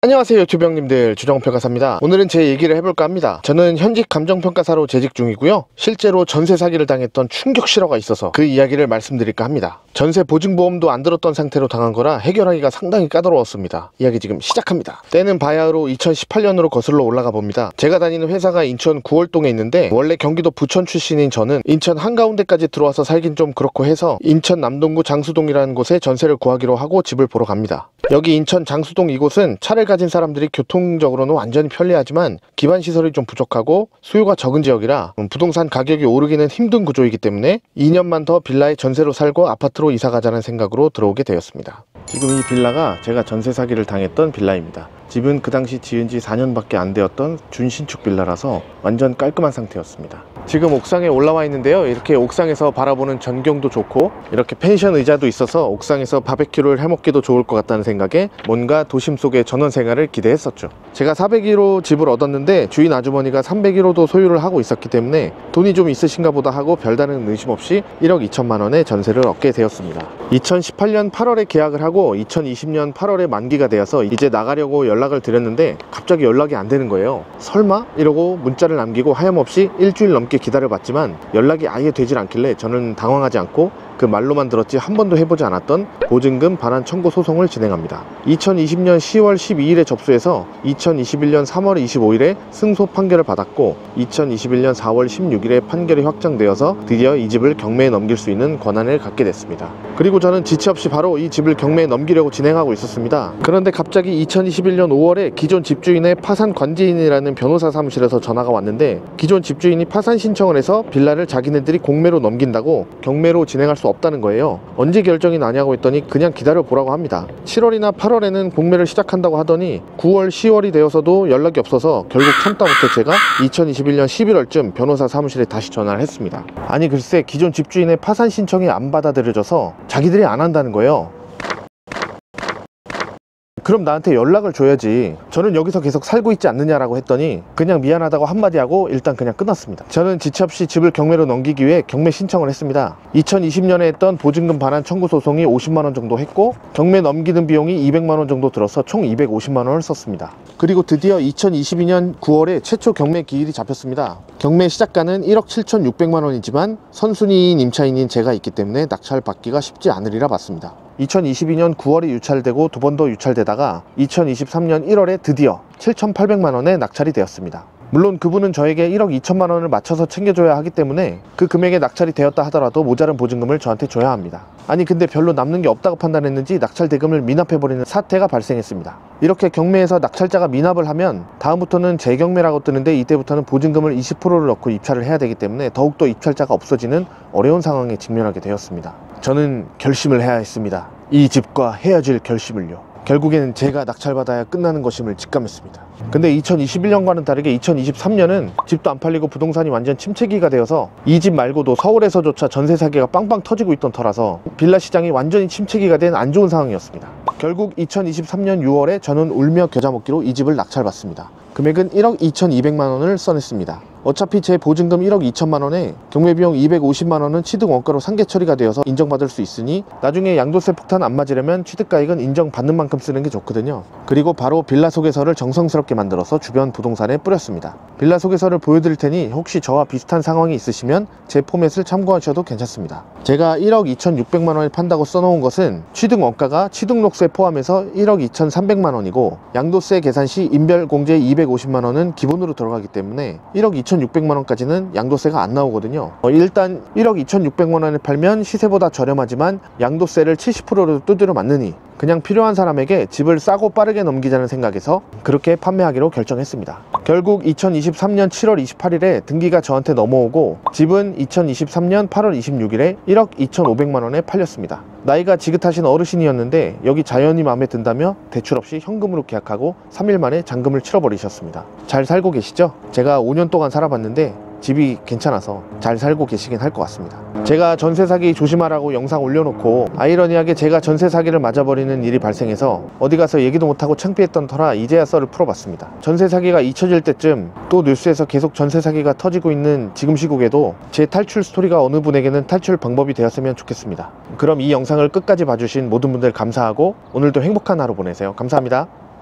안녕하세요 유튜브 형님들, 주정평가사입니다. 오늘은 제 얘기를 해볼까 합니다. 저는 현직 감정평가사로 재직 중이고요, 실제로 전세 사기를 당했던 충격 실화가 있어서 그 이야기를 말씀드릴까 합니다. 전세 보증보험도 안 들었던 상태로 당한 거라 해결하기가 상당히 까다로웠습니다. 이야기 지금 시작합니다. 때는 바야흐로 2018년으로 거슬러 올라가 봅니다. 제가 다니는 회사가 인천 구월동에 있는데, 원래 경기도 부천 출신인 저는 인천 한가운데까지 들어와서 살긴 좀 그렇고 해서 인천 남동구 장수동이라는 곳에 전세를 구하기로 하고 집을 보러 갑니다. 여기 인천 장수동 이곳은 차를 가진 사람들이 교통적으로는 완전히 편리하지만 기반시설이 좀 부족하고 수요가 적은 지역이라 부동산 가격이 오르기는 힘든 구조이기 때문에 2년만 더 빌라에 전세로 살고 아파트로 이사가자는 생각으로 들어오게 되었습니다. 지금 이 빌라가 제가 전세 사기를 당했던 빌라입니다. 집은 그 당시 지은 지 4년밖에 안 되었던 준신축 빌라라서 완전 깔끔한 상태였습니다. 지금 옥상에 올라와 있는데요, 이렇게 옥상에서 바라보는 전경도 좋고 이렇게 펜션 의자도 있어서 옥상에서 바베큐를 해먹기도 좋을 것 같다는 생각에 뭔가 도심 속의 전원생활을 기대했었죠. 제가 401호 집을 얻었는데 주인 아주머니가 301호도 소유를 하고 있었기 때문에 돈이 좀 있으신가 보다 하고 별다른 의심 없이 1억 2천만 원의 전세를 얻게 되었습니다. 2018년 8월에 계약을 하고 2020년 8월에 만기가 되어서 이제 나가려고 연락을 드렸는데 갑자기 연락이 안 되는 거예요. 설마? 이러고 문자를 남기고 하염없이 일주일 넘게 기다려봤지만 연락이 아예 되질 않길래 저는 당황하지 않고 그 말로만 들었지 한 번도 해보지 않았던 보증금 반환 청구 소송을 진행합니다. 2020년 10월 12일에 접수해서 2021년 3월 25일에 승소 판결을 받았고 2021년 4월 16일에 판결이 확정되어서 드디어 이 집을 경매에 넘길 수 있는 권한을 갖게 됐습니다. 그리고 저는 지체 없이 바로 이 집을 경매에 넘기려고 진행하고 있었습니다. 그런데 갑자기 2021년 5월에 기존 집주인의 파산 관계인이라는 변호사 사무실에서 전화가 왔는데, 기존 집주인이 파산 신청을 해서 빌라를 자기네들이 공매로 넘긴다고 경매로 진행할 수 없다는 거예요. 언제 결정이 나냐고 했더니 그냥 기다려 보라고 합니다. 7월이나 8월에는 공매를 시작한다고 하더니 9월 10월이 되어서도 연락이 없어서 결국 참다 못해 제가 2021년 11월쯤 변호사 사무실에 다시 전화를 했습니다. 아니 글쎄, 기존 집주인의 파산 신청이 안 받아들여져서 자기들이 안 한다는 거예요. 그럼 나한테 연락을 줘야지, 저는 여기서 계속 살고 있지 않느냐라고 했더니 그냥 미안하다고 한마디 하고 일단 그냥 끊었습니다. 저는 지체 없이 집을 경매로 넘기기 위해 경매 신청을 했습니다. 2020년에 했던 보증금 반환 청구 소송이 50만 원 정도 했고 경매 넘기는 비용이 200만 원 정도 들어서 총 250만 원을 썼습니다. 그리고 드디어 2022년 9월에 최초 경매 기일이 잡혔습니다. 경매 시작가는 1억 7,600만 원이지만 선순위인 임차인인 제가 있기 때문에 낙찰받기가 쉽지 않으리라 봤습니다. 2022년 9월에 유찰되고 두 번 더 유찰되다가 2023년 1월에 드디어 7,800만 원에 낙찰이 되었습니다. 물론 그분은 저에게 1억 2천만 원을 맞춰서 챙겨줘야 하기 때문에 그 금액에 낙찰이 되었다 하더라도 모자른 보증금을 저한테 줘야 합니다. 아니 근데 별로 남는 게 없다고 판단했는지 낙찰 대금을 미납해버리는 사태가 발생했습니다. 이렇게 경매에서 낙찰자가 미납을 하면 다음부터는 재경매라고 뜨는데, 이때부터는 보증금을 20%를 넣고 입찰을 해야 되기 때문에 더욱더 입찰자가 없어지는 어려운 상황에 직면하게 되었습니다. 저는 결심을 해야 했습니다. 이 집과 헤어질 결심을요. 결국에는 제가 낙찰받아야 끝나는 것임을 직감했습니다. 근데 2021년과는 다르게 2023년은 집도 안 팔리고 부동산이 완전 침체기가 되어서 이 집 말고도 서울에서조차 전세 사기가 빵빵 터지고 있던 터라서 빌라 시장이 완전히 침체기가 된 안 좋은 상황이었습니다. 결국 2023년 6월에 저는 울며 겨자 먹기로 이 집을 낙찰받습니다. 금액은 1억 2,200만 원을 써냈습니다. 어차피 제 보증금 1억 2천만 원에 경매비용 250만 원은 취득 원가로 상계 처리가 되어서 인정받을 수 있으니 나중에 양도세 폭탄 안 맞으려면 취득가액은 인정받는 만큼 쓰는 게 좋거든요. 그리고 바로 빌라 소개서를 정성스럽게 만들어서 주변 부동산에 뿌렸습니다. 빌라 소개서를 보여드릴 테니 혹시 저와 비슷한 상황이 있으시면 제 포맷을 참고하셔도 괜찮습니다. 제가 1억 2,600만 원에 판다고 써놓은 것은 취득 원가가 취득록세 포함해서 1억 2,300만 원이고 양도세 계산 시 인별공제 250만 원은 기본으로 들어가기 때문에 1억 2,600만 원까지는 양도세가 안 나오거든요. 일단 1억 2,600만 원에 팔면 시세보다 저렴하지만 양도세를 70%로 두드려 맞느니 그냥 필요한 사람에게 집을 싸고 빠르게 넘기자는 생각에서 그렇게 판매하기로 결정했습니다. 결국 2023년 7월 28일에 등기가 저한테 넘어오고 집은 2023년 8월 26일에 1억 2,500만 원에 팔렸습니다. 나이가 지긋하신 어르신이었는데 여기 자연이 마음에 든다며 대출 없이 현금으로 계약하고 3일 만에 잔금을 치러버리셨습니다. 잘 살고 계시죠? 제가 5년 동안 살아봤는데 집이 괜찮아서 잘 살고 계시긴 할 것 같습니다. 제가 전세 사기 조심하라고 영상 올려놓고 아이러니하게 제가 전세 사기를 맞아버리는 일이 발생해서 어디 가서 얘기도 못하고 창피했던 터라 이제야 썰을 풀어봤습니다. 전세 사기가 잊혀질 때쯤 또 뉴스에서 계속 전세 사기가 터지고 있는 지금 시국에도 제 탈출 스토리가 어느 분에게는 탈출 방법이 되었으면 좋겠습니다. 그럼 이 영상을 끝까지 봐주신 모든 분들 감사하고 오늘도 행복한 하루 보내세요. 감사합니다.